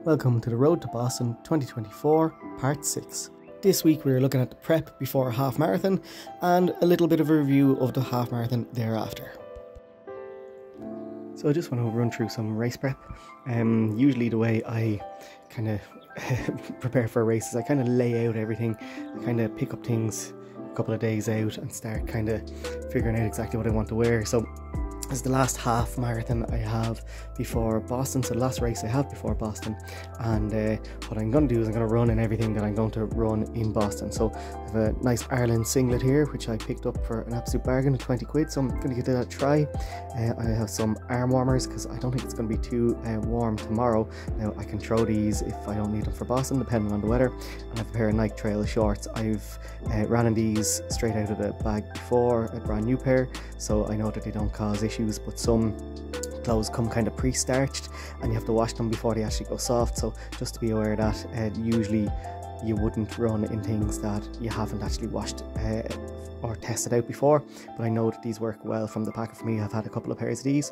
Welcome to the Road to Boston 2024 Part 6. This week we're looking at the prep before a half marathon and a little bit of a review of the half marathon thereafter. So I just want to run through some race prep. Usually the way I kind of prepare for races, I kind of lay out everything. I kind of pick up things a couple of days out and start kind of figuring out exactly what I want to wear. So this is the last half marathon I have before Boston, so the last race I have before Boston, and what I'm going to do is I'm going to run in everything that I'm going to run in Boston. So I have a nice Ireland singlet here which I picked up for an absolute bargain of 20 quid, so I'm going to give that a try. I have some arm warmers because I don't think it's going to be too warm tomorrow. Now I can throw these if I don't need them for Boston depending on the weather, and I have a pair of Nike Trail shorts. I've ran in these straight out of the bag before, a brand new pair, so I know that they don't cause issues, but some clothes come kind of pre-starched and you have to wash them before they actually go soft, so just to be aware of that. Usually you wouldn't run in things that you haven't actually washed or tested out before, but I know that these work well from the packet for me. I've had a couple of pairs of these.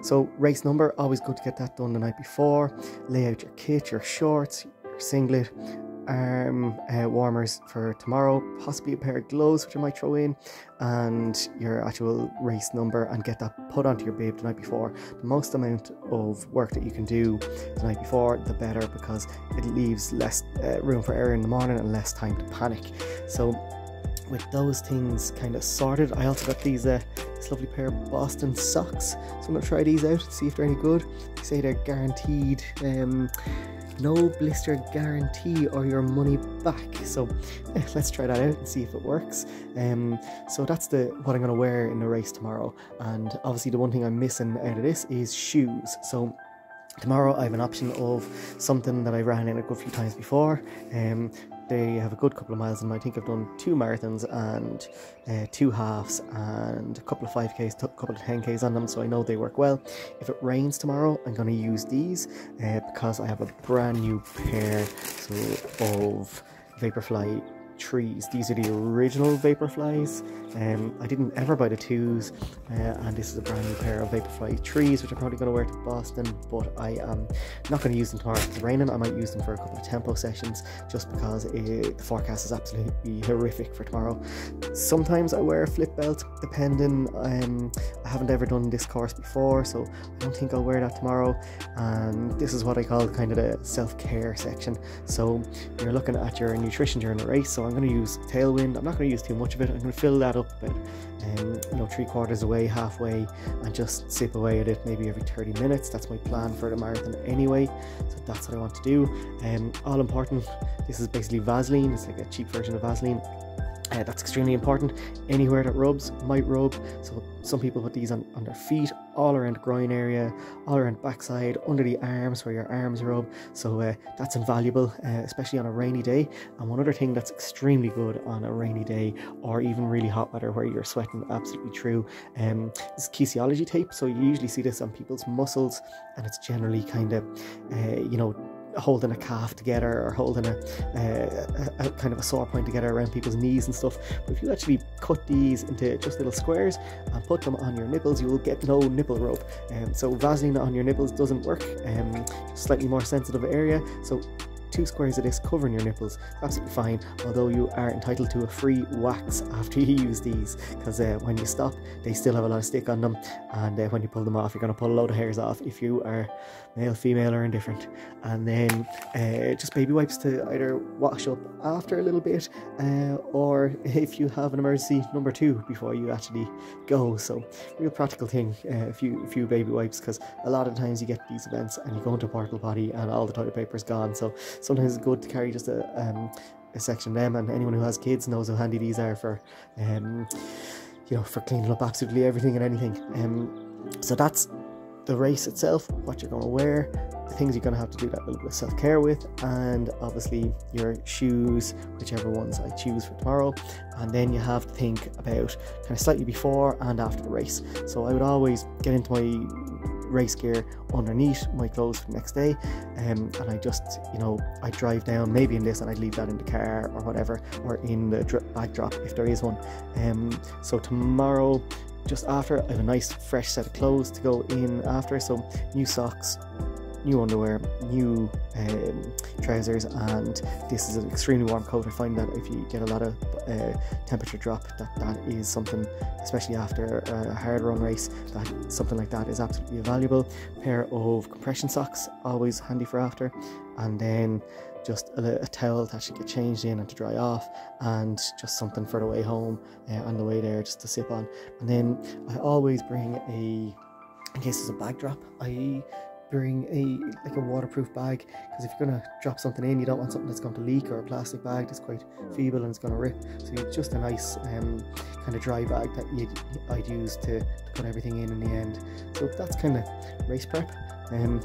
So race number, always good to get that done the night before. Lay out your kit, your shorts, your singlet, arm warmers for tomorrow, possibly a pair of gloves which I might throw in, and your actual race number, and get that put onto your bib the night before. The most amount of work that you can do the night before, the better, because it leaves less room for error in the morning and less time to panic. So with those things kind of sorted, I also got these this lovely pair of Boston socks, so I'm going to try these out, see if they're any good. They say they're guaranteed no blister guarantee or your money back, so let's try that out and see if it works. So that's what I'm going to wear in the race tomorrow, and obviously the one thing I'm missing out of this is shoes. So tomorrow I have an option of something that I ran in a good few times before. They have a good couple of miles in them. I think I've done 2 marathons and 2 halves and a couple of 5Ks, a couple of 10Ks on them, so I know they work well. If it rains tomorrow, I'm going to use these because I have a brand new pair of Vaporfly 3s. These are the original Vaporflies. I didn't ever buy the 2s, and this is a brand new pair of Vaporfly 3s which I'm probably going to wear to Boston, but I am not going to use them tomorrow if it's raining. I might use them for a couple of tempo sessions just because the forecast is absolutely horrific for tomorrow. Sometimes I wear a flip belt depending. I haven't ever done this course before, so I don't think I'll wear that tomorrow, and this is what I call kind of the self-care section. So you're looking at your nutrition during the race, so I'm going to use Tailwind. I'm not going to use too much of it. I'm going to fill that up about 3/4 away, halfway, and just sip away at it maybe every 30 minutes. That's my plan for the marathon anyway, so that's what I want to do. All important, this is basically Vaseline. It's like a cheap version of Vaseline. That's extremely important. Anywhere that rubs might rub, so some people put these on their feet, all around the groin area, all around the backside, under the arms where your arms rub, so that's invaluable, especially on a rainy day. And one other thing that's extremely good on a rainy day or even really hot weather where you're sweating absolutely through is kinesiology tape. So you usually see this on people's muscles, and it's generally kind of holding a calf together or holding a kind of a sore point together around people's knees and stuff. But if you actually cut these into just little squares and put them on your nipples, you will get no nipple rub. So Vaseline on your nipples doesn't work, slightly more sensitive area, so 2 squares of this covering your nipples, absolutely fine, although you are entitled to a free wax after you use these, because when you stop they still have a lot of stick on them, and when you pull them off you're going to pull a load of hairs off if you are male, female or indifferent. And then just baby wipes to either wash up after a little bit, or if you have an emergency, number 2 before you actually go. So real practical thing, a few baby wipes, because a lot of times you get these events and you go into a portable potty and all the toilet paper is gone, so sometimes it's good to carry just a section of them. And anyone who has kids knows how handy these are for for cleaning up absolutely everything and anything. So that's the race itself, what you're going to wear, the things you're going to have to do that little bit of self-care with, and obviously your shoes, whichever ones I choose for tomorrow. And then you have to think about kind of slightly before and after the race. So I would always get into my race gear underneath my clothes for the next day, and I just I drive down maybe in this and I'd leave that in the car or whatever, or in the bag drop if there is one. So tomorrow, just after, I have a nice fresh set of clothes to go in after, so new socks, new underwear, new trousers, and this is an extremely warm coat. I find that if you get a lot of temperature drop, that is something, especially after a hard run race, that something like that is absolutely valuable. Pair of compression socks, always handy for after, and then just a towel that should get changed in and to dry off, and just something for the way home on the way there just to sip on. And then I always bring in case there's a bag drop, I bring a waterproof bag, because if you're going to drop something in, you don't want something that's going to leak, or a plastic bag that's quite feeble and it's going to rip. So just a nice kind of dry bag that I'd use to put everything in the end. So that's kind of race prep. And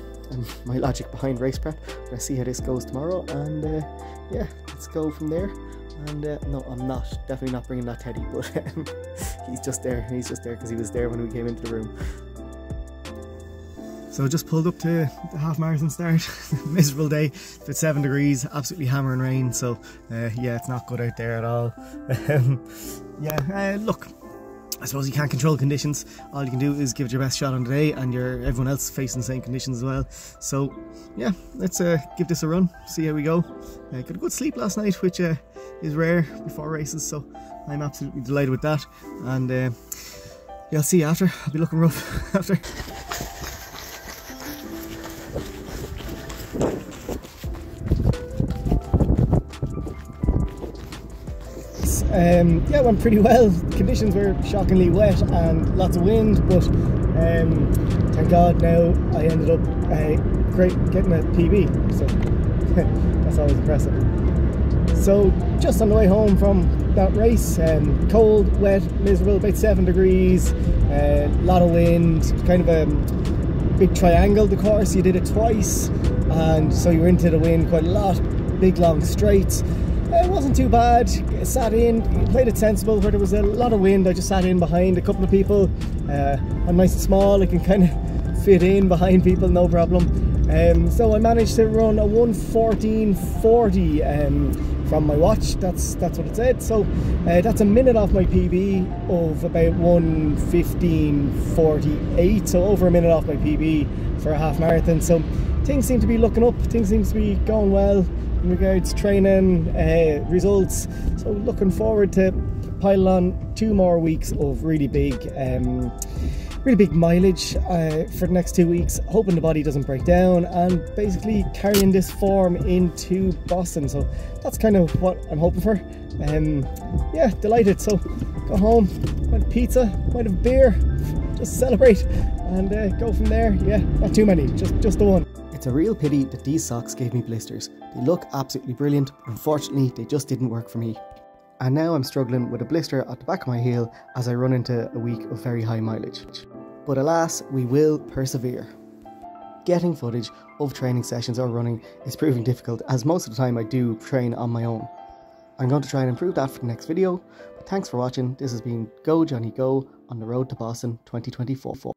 my logic behind race prep. I'm going to see how this goes tomorrow, and yeah, let's go from there. And no, I'm definitely not bringing that teddy, but he's just there because he was there when we came into the room. So just pulled up to the half marathon start. Miserable day, it's 7 degrees, absolutely hammering rain, so yeah, it's not good out there at all. Yeah, look, I suppose you can't control conditions. All you can do is give it your best shot on the day, and everyone else facing the same conditions as well. So yeah, let's give this a run, see how we go. Got a good sleep last night, which is rare before races, so I'm absolutely delighted with that. And yeah, I'll see you after. I'll be looking rough after. Yeah, it went pretty well. Conditions were shockingly wet and lots of wind, but thank God now I ended up getting a PB, so that's always impressive. So just on the way home from that race, cold, wet, miserable, about 7 degrees, a lot of wind, kind of a big triangle the course. You did it twice, and so you were into the wind quite a lot, big long straights. It wasn't too bad. Sat in, played it sensible. Where there was a lot of wind, I just sat in behind a couple of people. I'm nice and small, I can kind of fit in behind people, no problem. So I managed to run a 1:14:40 from my watch. That's what it said. So that's a minute off my PB of about 1:15:48. So over a minute off my PB for a half marathon. So things seem to be looking up. Things seem to be going well in regards to training, results. So looking forward to pile on 2 more weeks of really big mileage for the next 2 weeks, hoping the body doesn't break down, and basically carrying this form into Boston. So that's kind of what I'm hoping for. Yeah, delighted. So go home, might have pizza, might have beer, just celebrate, and go from there. Yeah, not too many, just the one. It's a real pity that these socks gave me blisters. They look absolutely brilliant, but unfortunately they just didn't work for me. And now I'm struggling with a blister at the back of my heel as I run into a week of very high mileage. But alas, we will persevere. Getting footage of training sessions or running is proving difficult, as most of the time I do train on my own. I'm going to try and improve that for the next video, but thanks for watching. This has been GoJohnnyGo on the road to Boston 2024.